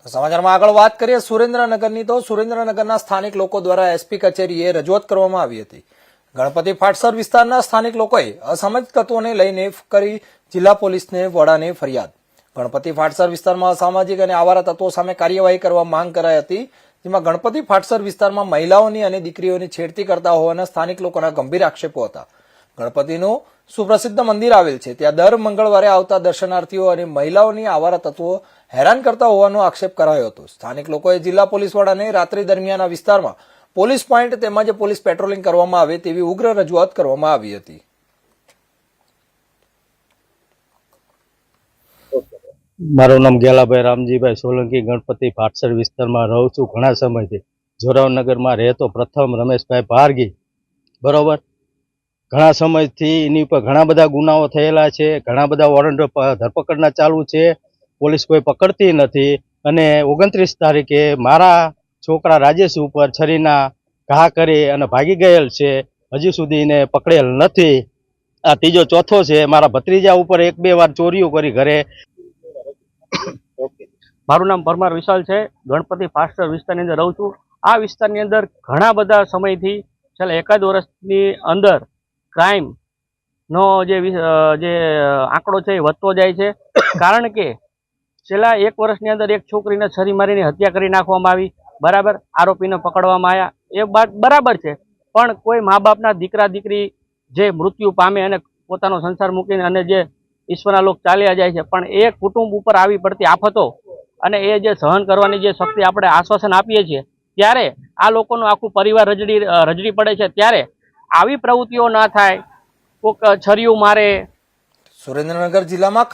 સમાચારમાં આગળ વાત કરીએ સુરેન્દ્રનગરની તો સુરેન્દ્રનગરના સ્થાનિક લોકો દ્વારા એસપી કચેરીએ રજૂઆત કરવામાં આવી હતી. ગણપતિ ફાટસર વિસ્તારના સ્થાનિક લોકોએ અસામાજિક તત્વોને લઈને કરી જિલ્લા પોલીસને વડાને ફરિયાદ. ગણપતિ ફાટસર વિસ્તારમાં અસામાજિક અને આવારા તત્વો સામે કાર્યવાહી કરવા માંગ કરાઈ હતી, જેમાં ગણપતિ ફાટસર વિસ્તારમાં મહિલાઓની અને દીકરીઓની છેડતી કરતા હોવાના સ્થાનિક લોકોના ગંભીર આક્ષેપો હતા. ગણપતિનું સુપ્રસિદ્ધ મંદિર આવેલ છે, ત્યાં દર મંગળવારે આવતા દર્શનાર્થીઓ અને મહિલાઓની આવારા તત્વો હેરાન કરતા હોવાનો આક્ષેપ કરાયો હતો. સ્થાનિક લોકોએ જિલ્લા પોલીસ વડાને રાત્રિ દરમિયાન આ વિસ્તારમાં પોલીસ પોઈન્ટ તેમજ પોલીસ પેટ્રોલિંગ કરવામાં આવે તેવી ઉગ્ર રજૂઆત કરવામાં આવી હતી. મારું નામ ગેલાભાઈ રામજીભાઈ સોલંકી, ગણપતિ ફાટસર વિસ્તારમાં રહું છું ઘણા સમયથી. જોરાવનગરમાં રહેતો પ્રથમ રમેશભાઈ ભારગી, બરોબર. ઘણા સમયથી એની ઉપર ઘણા બધા ગુનાઓ થયેલા છે, ઘણા બધા વોરંટ ધરપકડના ચાલુ છે, પોલીસ કોઈ પકડતી નથી. અને 29 તારીખે મારા છોકરા રાજેશ ઉપર છરીના ઘા કરી અને ભાગી ગયેલ છે, હજી સુધી એને પકડેલ નથી. આ ત્રીજો ચોથો છે. મારા ભત્રીજા ઉપર 1-2 વાર ચોરીઓ કરી ઘરે. મારું નામ પરમાર વિશાલ છે, ગણપતિ ફાટસર વિસ્તારની અંદર રહું છું. આ વિસ્તારની અંદર ઘણા બધા સમયથી છેલ્લા એકાદ વર્ષની અંદર ક્રાઇમનો જે આંકડો છે એ વધતો જાય છે. કારણ કે છેલ્લા 1 વર્ષની અંદર એક છોકરીને છરી મારીને હત્યા કરી નાખવામાં આવી, બરાબર. આરોપીને પકડવામાં આવ્યા, એ વાત બરાબર છે. પણ કોઈ મા બાપના દીકરા દીકરી જે મૃત્યુ પામે અને પોતાનો સંસાર મૂકીને અને જે ઈશ્વરના લોક ચાલ્યા જાય છે, પણ એ કુટુંબ ઉપર આવી પડતી આફતો અને એ જે સહન કરવાની જે શક્તિ આપણે આશ્વાસન આપીએ છીએ, ત્યારે આ લોકોનું આખું પરિવાર રજડી પડે છે. ત્યારે આવી પ્રવૃત્તિઓ ના થાય, કોઈક છરીયું મારે. સુરેન્દ્રનગર જિલ્લામાં